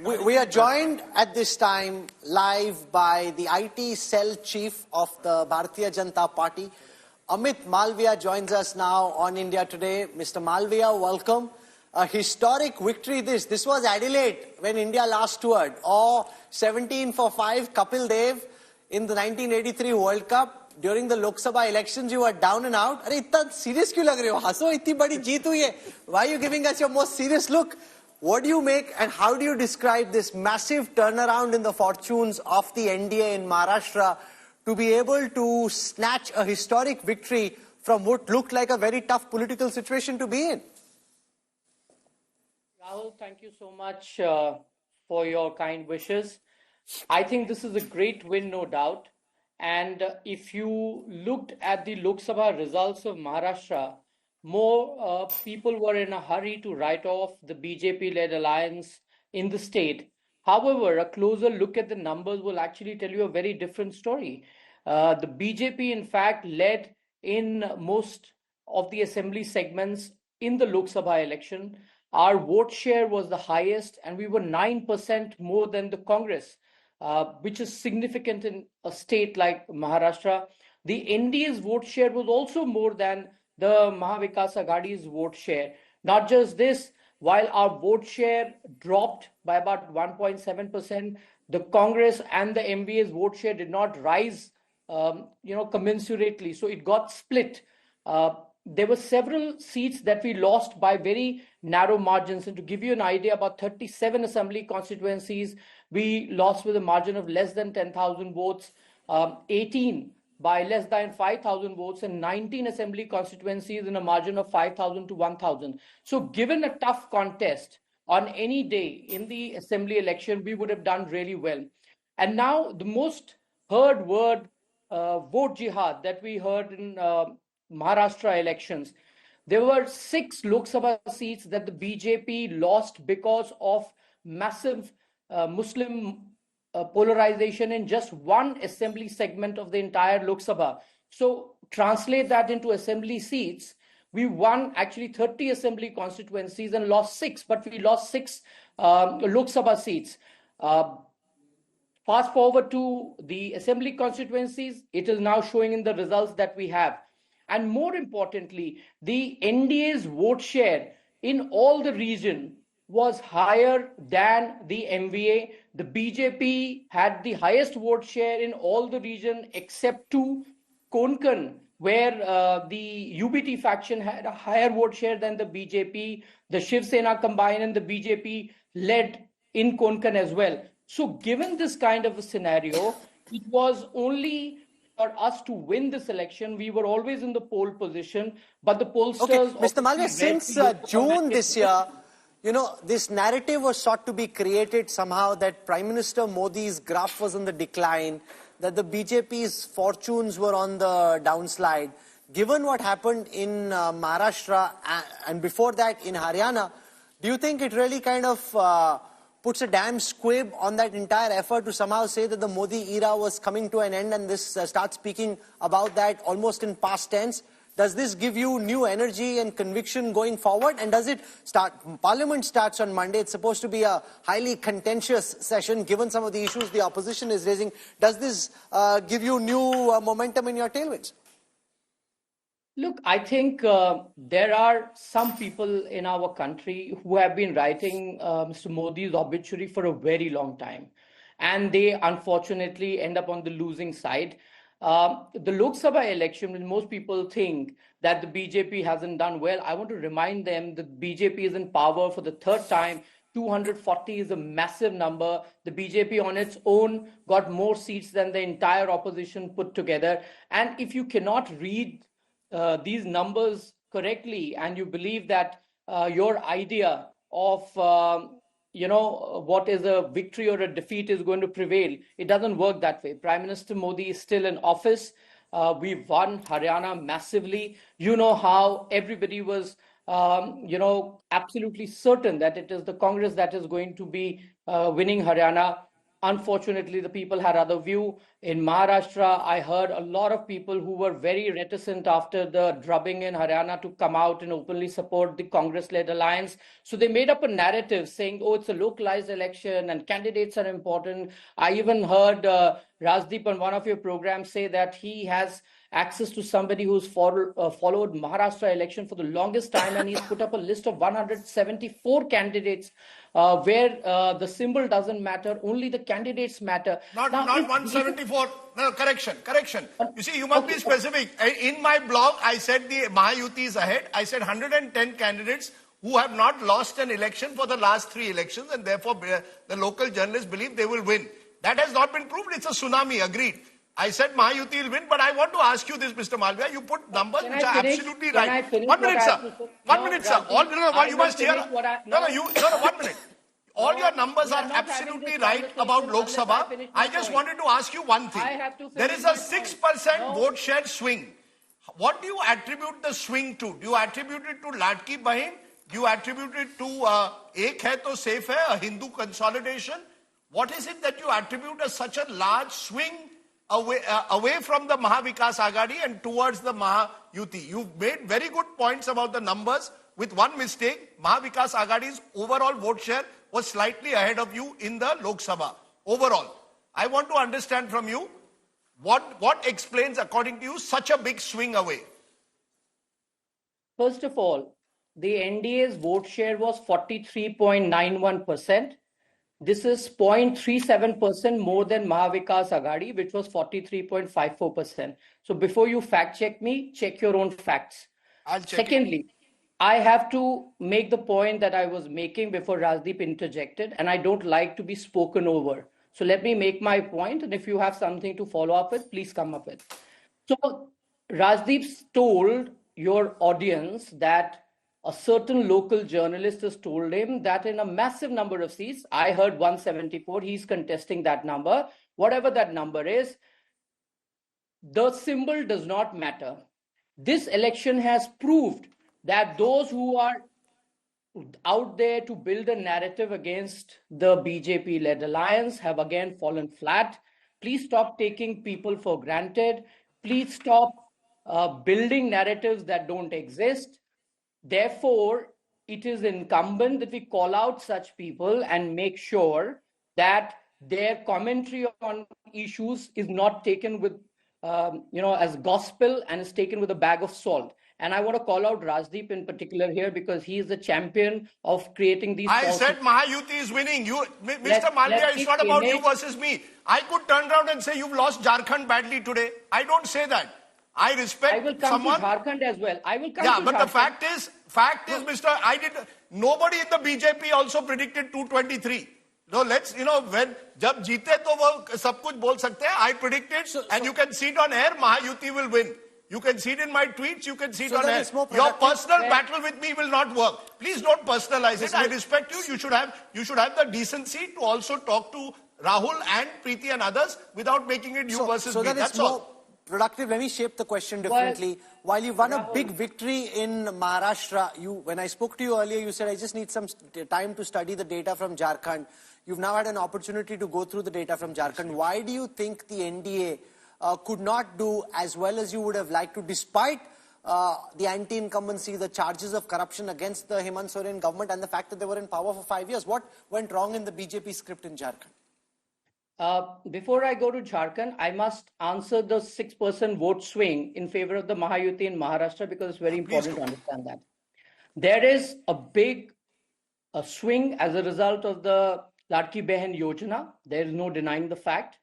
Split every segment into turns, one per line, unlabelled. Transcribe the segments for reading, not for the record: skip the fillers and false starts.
We are joined at this time live by the IT cell chief of the Bharatiya Janata Party. Amit Malviya joins us now on India Today. Mr. Malviya, welcome. A historic victory this. This was Adelaide when India last toured. Or 17 for 5, Kapil Dev in the 1983 World Cup. During the Lok Sabha elections, you were down and out. Are itna serious क्यों लग रहे हो? हंसो, इतनी बड़ी जीत हुई है. Why are you giving us your most serious look? What do you make and how do you describe this massive turnaround in the fortunes of the NDA in Maharashtra to be able to snatch a historic victory from what looked like a very tough political situation to be in?
Rahul, thank you so much for your kind wishes. I think this is a great win, no doubt. And if you looked at the Lok Sabha results of Maharashtra, more people were in a hurry to write off the BJP-led alliance in the state. However, a closer look at the numbers will actually tell you a very different story. The BJP, in fact, led in most of the assembly segments in the Lok Sabha election. Our vote share was the highest, and we were 9% more than the Congress, which is significant in a state like Maharashtra. The NDA's vote share was also more than the Maha Aghadi's vote share. Not just this, while our vote share dropped by about 1.7%, the Congress and the MVA's vote share did not rise, commensurately. So it got split. There were several seats that we lost by very narrow margins. And to give you an idea, about 37 assembly constituencies we lost with a margin of less than 10,000 votes, 18 by less than 5,000 votes, and 19 assembly constituencies in a margin of 5,000 to 1,000. So given a tough contest on any day in the assembly election, we would have done really well. And now the most heard word, vote jihad, that we heard in Maharashtra elections. There were 6 Lok Sabha seats that the BJP lost because of massive Muslim polarization in just one assembly segment of the entire Lok Sabha. So translate that into assembly seats. We won actually 30 assembly constituencies and lost 6, but we lost 6 Lok Sabha seats. Fast forward to the assembly constituencies, it is now showing in the results that we have. And more importantly, the NDA's vote share in all the region was higher than the MVA. The BJP had the highest vote share in all the region except to Konkan, where the UBT faction had a higher vote share than the BJP. The Shiv Sena combined and the BJP led in Konkan as well. So given this kind of a scenario, it was only for us to win this election. We were always in the pole position, but the pollsters...
Okay, Mr. Malviya, since June this year, this narrative was sought to be created somehow that Prime Minister Modi's graph was on the decline, that the BJP's fortunes were on the downslide. Given what happened in Maharashtra and before that in Haryana, do you think it really kind of puts a damn squib on that entire effort to somehow say that the Modi era was coming to an end and this starts speaking about that almost in past tense? Does this give you new energy and conviction going forward? And does it start? Parliament starts on Monday. It's supposed to be a highly contentious session given some of the issues the opposition is raising. Does this give you new momentum in your tailwinds?
Look, I think there are some people in our country who have been writing Mr. Modi's obituary for a very long time. And they unfortunately end up on the losing side. The Lok Sabha election, when most people think that the BJP hasn't done well, I want to remind them that BJP is in power for the 3rd time. 240 is a massive number. The BJP on its own got more seats than the entire opposition put together. And if you cannot read these numbers correctly and you believe that your idea of what is a victory or a defeat is going to prevail, it doesn't work that way. Prime Minister Modi is still in office. We've won Haryana massively. You know how everybody was absolutely certain that it is the Congress that is going to be winning Haryana. Unfortunately, the people had other view. In Maharashtra, I heard a lot of people who were very reticent after the drubbing in Haryana to come out and openly support the Congress-led alliance. So they made up a narrative saying, oh, it's a localized election and candidates are important. I even heard Rajdeep on one of your programs say that he has access to somebody who's followed Maharashtra election for the longest time, and he's put up a list of 174 candidates where the symbol doesn't matter, only the candidates matter.
Not 174. No, correction. You see, you must be specific. In my blog, I said the Maha is ahead. I said 110 candidates who have not lost an election for the last 3 elections, and therefore the local journalists believe they will win. That has not been proved. It's a tsunami, agreed. I said Maha will win, but I want to ask you this, Mr. Malviya. You put numbers which are absolutely right. 1 minute, sir. 1 minute, sir. You must hear. No, 1 minute. All your numbers are absolutely right about Lok Sabha. I just wanted to ask you one thing. There is a 6% vote share swing. What do you attribute the swing to? Do you attribute it to Ladki Bahin? Do you attribute it to Ek Hai To Safe Hai, a Hindu consolidation? What is it that you attribute as such a large swing away from the Maha Vikas Aghadi and towards the Maha Yuti? You've made very good points about the numbers. With one mistake, Maha Vikas Aghadi's overall vote share was slightly ahead of you in the Lok Sabha. Overall, I want to understand from you what explains, according to you, such a big swing away.
First of all, the NDA's vote share was 43.91%. This is 0.37% more than Maha Vikas Aghadi, which was 43.54%. So before you fact check me, check your own facts.
I'll check.
Secondly, I have to make the point that I was making before Rajdeep interjected, and I don't like to be spoken over. So let me make my point, and if you have something to follow up with, please come up with. So Rajdeep told your audience that a certain local journalist has told him that in a massive number of seats, I heard 174, he's contesting that number, whatever that number is, the symbol does not matter. This election has proved that those who are out there to build a narrative against the BJP-led alliance have again fallen flat. Please stop taking people for granted. Please stop building narratives that don't exist. Therefore, it is incumbent that we call out such people and make sure that their commentary on issues is not taken with, as gospel and is taken with a bag of salt. And I want to call out Rajdeep in particular here because he is the champion of creating these.
I said Maha is winning. Mr. Malviya, it's not about you versus me. I could turn around and say you've lost Jharkhand badly today. I don't say that. I respect
I will come
someone.
to Jharkhand as well. I will come
to
but
Jharkhand. the fact is, nobody in the BJP also predicted 223. No, when jab jeete to wo sab kuch bol sakte hai. I predicted, and you can see it on air, Maha will win. You can see it in my tweets, you can see it on air. Your personal battle with me will not work. Please don't personalize it. I respect you. You should have the decency to also talk to Rahul and Preeti and others without making it you versus me. That's all.
Productive. Let me shape the question differently. While you won a big victory in Maharashtra, when I spoke to you earlier, you said, I just need some time to study the data from Jharkhand. You've now had an opportunity to go through the data from Jharkhand. Why do you think the NDA could not do as well as you would have liked to, despite the anti-incumbency, the charges of corruption against the Hemant Soren government and the fact that they were in power for 5 years? What went wrong in the BJP script in Jharkhand?
Before I go to Jharkhand, I must answer the 6% vote swing in favor of the Mahayuti in Maharashtra because it's very important to understand that. There is a big swing as a result of the Ladki Behan Yojana. There is no denying the fact.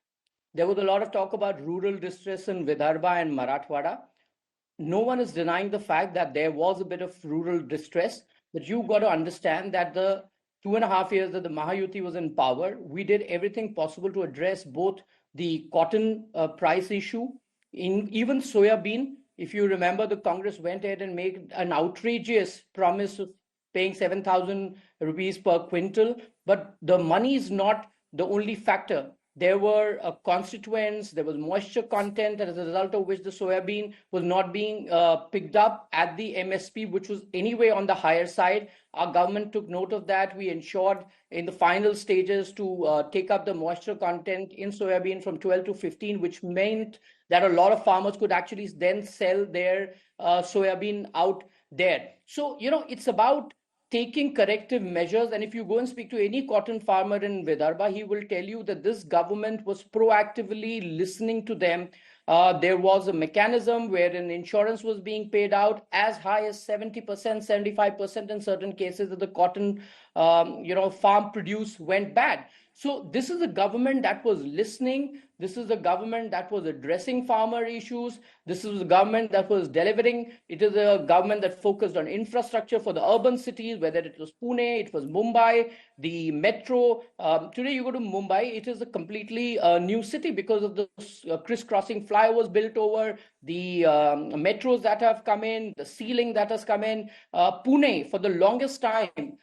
There was a lot of talk about rural distress in Vidarbha and Marathwada. No one is denying the fact that there was a bit of rural distress, but you've got to understand that the 2.5 years that the Mahayuti was in power, we did everything possible to address both the cotton price issue, even soya bean. If you remember, the Congress went ahead and made an outrageous promise of paying 7,000 rupees per quintal, but the money is not the only factor. there were constituents, there was moisture content, and as a result of which the soybean was not being picked up at the MSP, which was anyway on the higher side. Our government took note of that. We ensured in the final stages to take up the moisture content in soybean from 12 to 15, which meant that a lot of farmers could actually then sell their soybean out there. So, it's about taking corrective measures. And if you go and speak to any cotton farmer in Vidarbha, he will tell you that this government was proactively listening to them. There was a mechanism wherein insurance was being paid out as high as 70%, 75% in certain cases that the cotton, farm produce went bad. So this is a government that was listening. This is a government that was addressing farmer issues. This is a government that was delivering. It is a government that focused on infrastructure for the urban cities, whether it was Pune, it was Mumbai, the metro. Today you go to Mumbai, it is a completely new city because of the crisscrossing flyovers built over, the metros that have come in, the ceiling that has come in. Pune, for the longest time,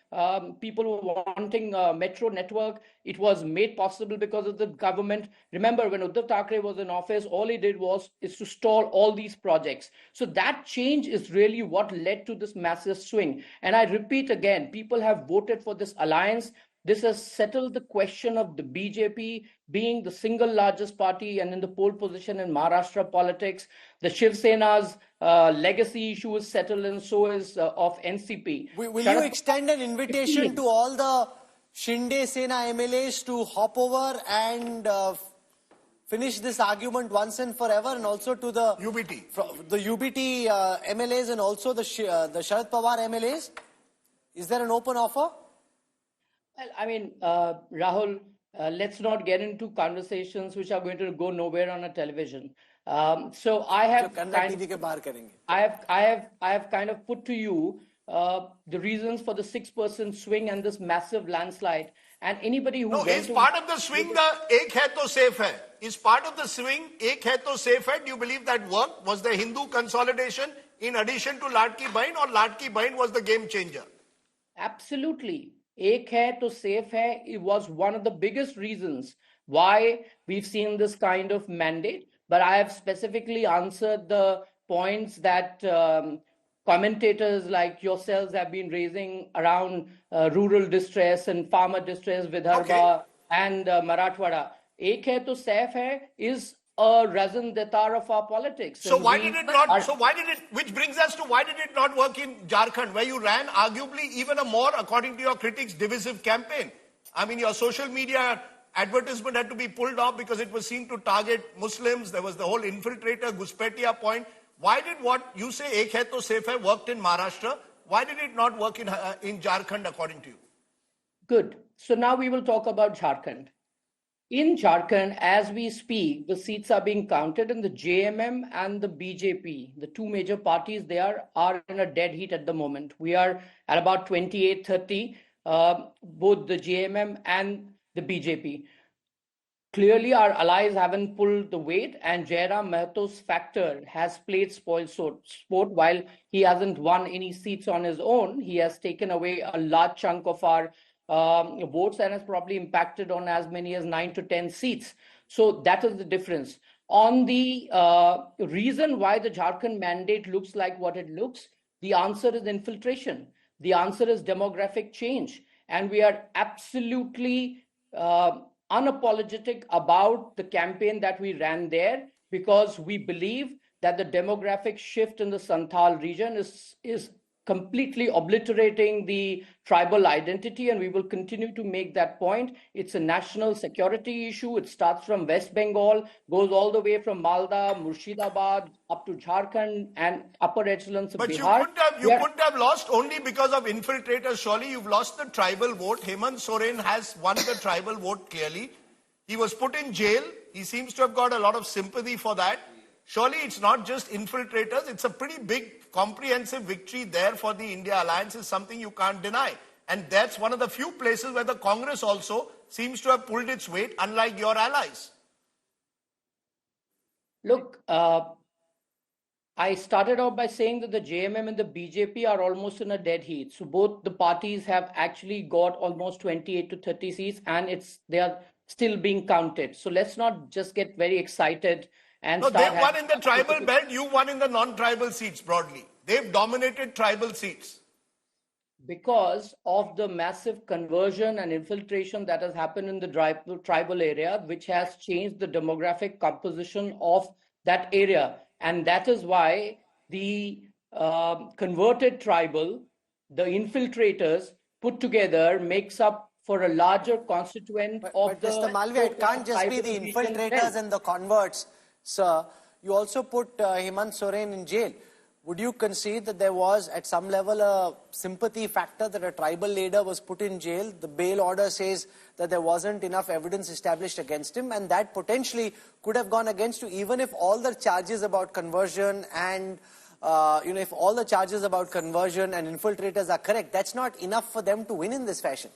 people were wanting a metro network. It was made possible because of the government. Remember, when Uddhav Thackeray was in office, all he did is to stall all these projects. So that change is really what led to this massive swing. And I repeat again, people have voted for this alliance. This has settled the question of the BJP being the single largest party and in the pole position in Maharashtra politics. The Shiv Sena's legacy issue is settled, and so is of NCP.
Will you extend an invitation to all the Shinde Sena MLAs to hop over and finish this argument once and forever, and also to the UBT MLAs and also the Sharad Pawar MLAs? Is there an open offer?
Well, I mean, Rahul, let's not get into conversations which are going to go nowhere on a television. So I have kind of put to you the reasons for the 6% swing and this massive landslide. And anybody who
is part of the swing the ek hai to safe hai? Is part of the swing ek hai to safe hai? Do you believe that worked? Was the Hindu consolidation in addition to Ladki Bahin, or Ladki Bahin was the game changer?
Absolutely. Ek hai to safe hai, it was one of the biggest reasons why we've seen this kind of mandate. But I have specifically answered the points that commentators like yourselves have been raising around rural distress and farmer distress, Vidarbha and Marathwada. Ek hai to safe hai is a raison d'etre of our politics.
So why did it not? Which brings us to why did it not work in Jharkhand, where you ran arguably even a more, according to your critics, divisive campaign? I mean, your social media advertisement had to be pulled off because it was seen to target Muslims. There was the whole infiltrator, Guspetiya point. Why did what you say, ek hai to safe hai, worked in Maharashtra? Why did it not work in Jharkhand, according to you?
Good. So now we will talk about Jharkhand. In Jharkhand, as we speak, the seats are being counted, and the JMM and the BJP, the two major parties there, are in a dead heat at the moment. We are at about 28-30, both the JMM and the BJP. Clearly, our allies haven't pulled the weight, and Jairam Mahato's factor has played spoil sport. While he hasn't won any seats on his own, he has taken away a large chunk of our votes and has probably impacted on as many as 9 to 10 seats. So that is the difference. On the reason why the Jharkhand mandate looks like what it looks, the answer is infiltration. The answer is demographic change. And we are absolutely unapologetic about the campaign that we ran there, because we believe that the demographic shift in the Santhal region is completely obliterating the tribal identity, and we will continue to make that point. It's a national security issue. It starts from West Bengal, goes all the way from Malda, Murshidabad, up to Jharkhand and upper echelons of Bihar.
But you couldn't have lost only because of infiltrators. Surely you've lost the tribal vote. Hemant Soren has won the tribal vote clearly. He was put in jail. He seems to have got a lot of sympathy for that. Surely it's not just infiltrators. It's a pretty big, comprehensive victory there for the India Alliance, is something you can't deny. And that's one of the few places where the Congress also seems to have pulled its weight, unlike your allies.
Look, I started out by saying that the JMM and the BJP are almost in a dead heat. So both the parties have actually got almost 28 to 30 seats, and they are still being counted. So let's not just get very excited and
No, they
start
won
having
in the tribal belt, you won in the non-tribal seats broadly. They've dominated tribal seats.
because of the massive conversion and infiltration that has happened in the tribal area, which has changed the demographic composition of that area. And that is why the converted tribal, the infiltrators put together, makes up for a larger constituent of
But Mr.
the
Malviya, it can't just be
tribal
the
region
infiltrators
belt.
and the converts, sir. You also put Hemant Soren in jail. Would you concede that there was, at some level, a sympathy factor that a tribal leader was put in jail? The bail order says that there wasn't enough evidence established against him, and that potentially could have gone against you, even if all the charges about conversion and if all the charges about conversion and infiltrators are correct. That's not enough for them to win in this fashion.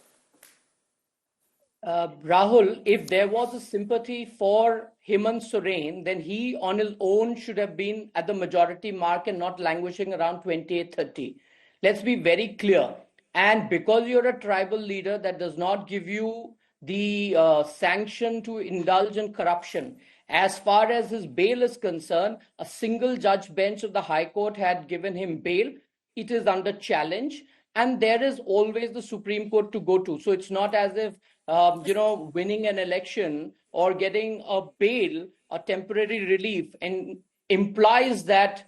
Rahul, if there was a sympathy for Hemant Soren, then he on his own should have been at the majority mark and not languishing around 28-30. Let's be very clear. And because you're a tribal leader, that does not give you the sanction to indulge in corruption. As far as his bail is concerned, a single judge bench of the High Court had given him bail. It is under challenge, and there is always the Supreme Court to go to. So it's not as if winning an election or getting a bail, a temporary relief, and implies that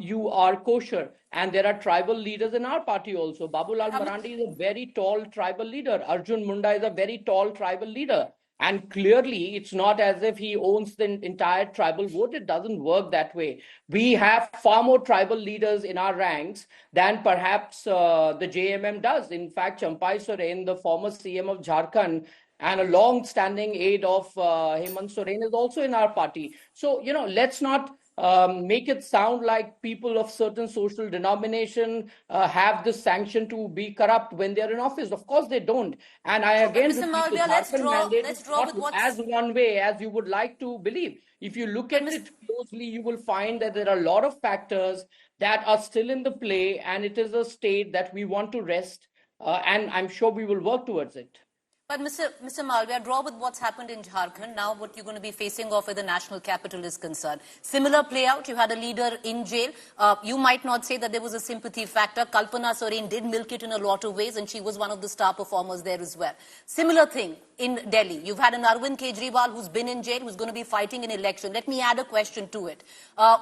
you are kosher. And there are tribal leaders in our party also. Babulal Marandi is a very tall tribal leader. Arjun Munda is a very tall tribal leader. And clearly, it's not as if he owns the entire tribal vote. It doesn't work that way. We have far more tribal leaders in our ranks than perhaps the JMM does. In fact, Champai Soren, the former CM of Jharkhand, and a long-standing aide of Hemant Soren is also in our party. So, let's not make it sound like people of certain social denomination have this sanction to be corrupt when they're in office. Of course they don't. And I again
Mr.
repeat,
Malviya,
the Jharkhand mandate
let's
is
draw
not
with what's...
as one way as you would like to believe. If you look at it closely, you will find that there are a lot of factors that are still in the play, and it is a state that we want to rest, and I'm sure we will work towards it.
But Mr. Malviya, draw with what's happened in Jharkhand, now what you're going to be facing off where the national capital is concerned. Similar play out, you had a leader in jail. You might not say that there was a sympathy factor. Kalpana Soren did milk it in a lot of ways, and she was one of the star performers there as well. Similar thing in Delhi. You've had an Arvind Kejriwal who's been in jail, who's going to be fighting an election. Let me add a question to it.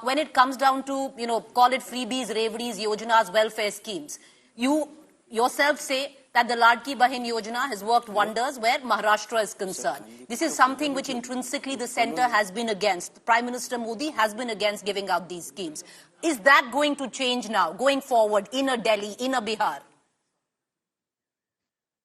When it comes down to, call it freebies, reveries, yojanas, welfare schemes, you yourself say that the Ladki Bahin Yojana has worked wonders where Maharashtra is concerned. This is something which intrinsically the centre has been against. Prime Minister Modi has been against giving out these schemes. Is that going to change now, going forward, in a Delhi, in a Bihar?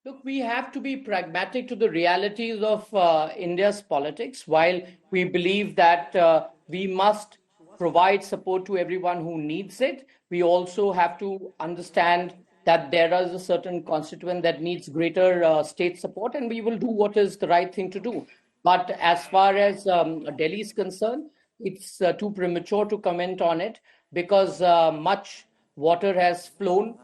Look, we have to be pragmatic to the realities of India's politics. While we believe that we must provide support to everyone who needs it, we also have to understand that there is a certain constituent that needs greater state support, and we will do what is the right thing to do. But as far as Delhi is concerned, it's too premature to comment on it because much water has flown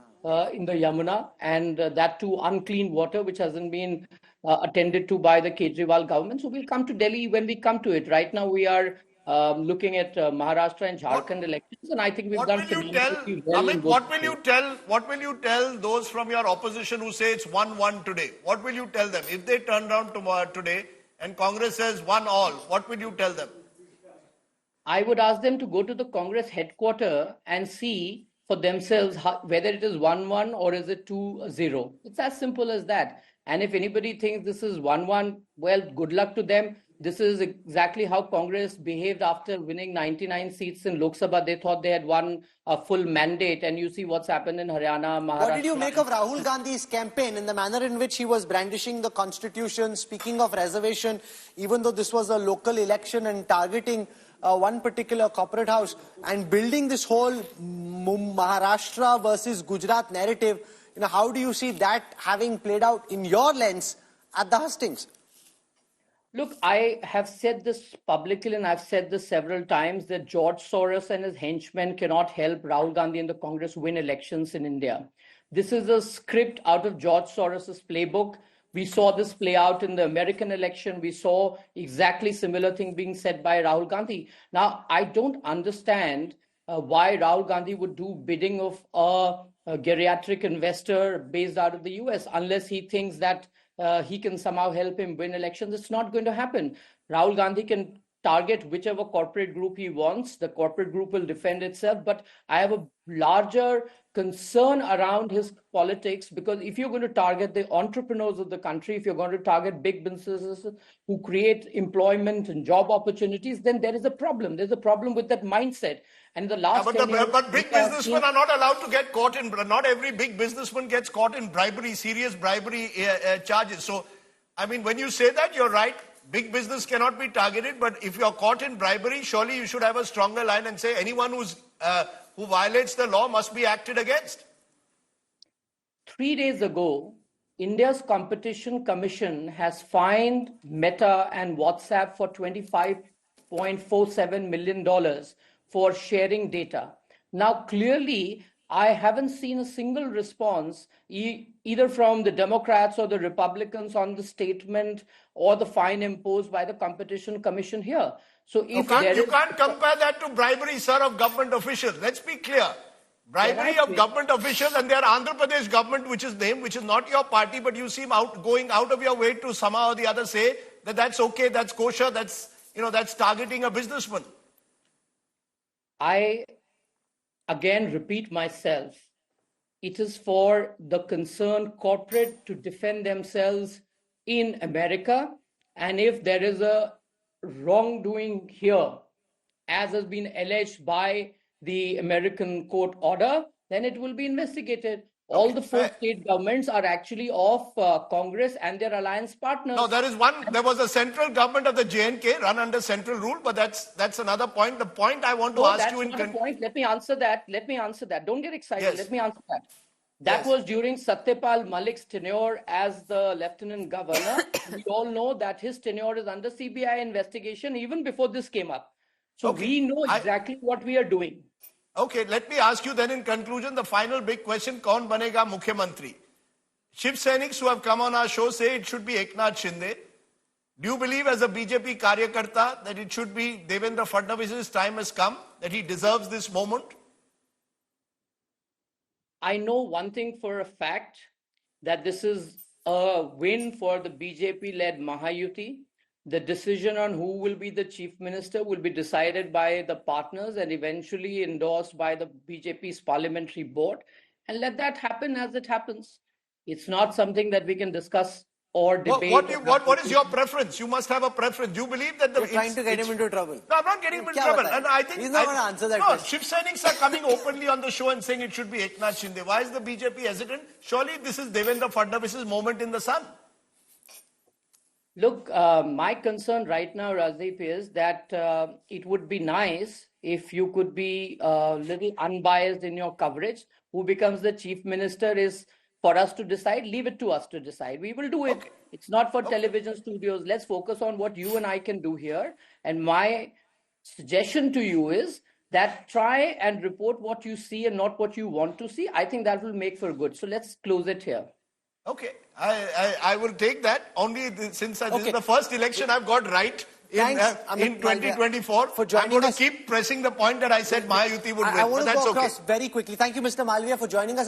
in the Yamuna, and that too unclean water, which hasn't been attended to by the Kejriwal government. So we'll come to Delhi when we come to it. Right now, we are looking at Maharashtra and Jharkhand elections, and I think we've done phenomenally well.
Amit, what will you tell those from your opposition who say it's 1-1 today? What will you tell them? If they turn around tomorrow today and Congress says 1-all, what will you tell them?
I would ask them to go to the Congress headquarters and see for themselves whether it is 1-1 or is it 2-0. It's as simple as that. And if anybody thinks this is 1-1, well, good luck to them. This is exactly how Congress behaved after winning 99 seats in Lok Sabha. They thought they had won a full mandate, and you see what's happened in Haryana, Maharashtra.
What did you make of Rahul Gandhi's campaign and the manner in which he was brandishing the constitution, speaking of reservation, even though this was a local election, and targeting one particular corporate house and building this whole Maharashtra versus Gujarat narrative? How do you see that having played out in your lens at the hustings?
Look, I have said this publicly, and I've said this several times, that George Soros and his henchmen cannot help Rahul Gandhi and the Congress win elections in India. This is a script out of George Soros's playbook. We saw this play out in the American election. We saw exactly similar thing being said by Rahul Gandhi. Now, I don't understand why Rahul Gandhi would do bidding of a geriatric investor based out of the US unless he thinks that he can somehow help him win elections. It's not going to happen. Rahul Gandhi can target whichever corporate group he wants. The corporate group will defend itself. But I have a larger concern around his politics, because if you're going to target the entrepreneurs of the country, if you're going to target big businesses who create employment and job opportunities, then there is a problem. There's a problem with that mindset. And the last
but big businessmen are not allowed to get caught in. Not every big businessman gets caught in bribery, serious bribery charges. So, I mean, when you say that, you're right. Big business cannot be targeted, but if you're caught in bribery, surely you should have a stronger line and say anyone who violates the law must be acted against.
3 days ago, India's Competition Commission has fined Meta and WhatsApp for $25.47 million for sharing data. Now, clearly, I haven't seen a single response either from the Democrats or the Republicans on the statement or the fine imposed by the Competition Commission here. So if
you can't compare that to bribery, sir, of government officials. Let's be clear. Bribery of government officials, and their Andhra Pradesh government, which is not your party, but you seem going out of your way to somehow or the other say that that's okay, that's kosher, that's targeting a businessman.
I again repeat myself. It is for the concerned corporate to defend themselves in America, and if there is a wrongdoing here, as has been alleged by the American court order, then it will be investigated. All the 4 state governments are actually of Congress and their alliance partners.
No, there was a central government of the J&K run under central rule, but that's another point. The point I want to ask you in
point. Let me answer that. Don't get excited. Yes. Let me answer that. That was during Satyapal Malik's tenure as the Lieutenant Governor. We all know that his tenure is under CBI investigation even before this came up. So we know exactly what we are doing.
Okay, let me ask you then in conclusion, the final big question, kaun banega Mukhyamantri? Shiv Sainiks who have come on our show say it should be Eknath Shinde. Do you believe as a BJP Karyakarta that it should be Devendra Fadnavis's time has come, that he deserves this moment?
I know one thing for a fact, that this is a win for the BJP-led Mahayuti. The decision on who will be the chief minister will be decided by the partners and eventually endorsed by the BJP's parliamentary board. And let that happen as it happens. It's not something that we can discuss or debate.
What is your preference? You must have a preference. You believe that
you're trying to get him into trouble.
No, I'm not getting him into trouble. And I think
he's not going to answer that question.
Shiv Sainiks are coming openly on the show and saying it should be Eknath Shinde. Why is the BJP hesitant? Surely this is Devendra Fadnavis's moment in the sun.
Look, my concern right now, Rajdeep, is that it would be nice if you could be a little unbiased in your coverage. Who becomes the chief minister is for us to decide. Leave it to us to decide. We will do it. Okay. It's not for television studios. Let's focus on what you and I can do here. And my suggestion to you is that try and report what you see and not what you want to see. I think that will make for good. So let's close it here.
Okay, I will take that. Only since this is the first election I've got right in 2024. I'm going to keep pressing the point that I said Mahayuti would win.
I want to go across very quickly. Thank you, Mr. Malviya, for joining us.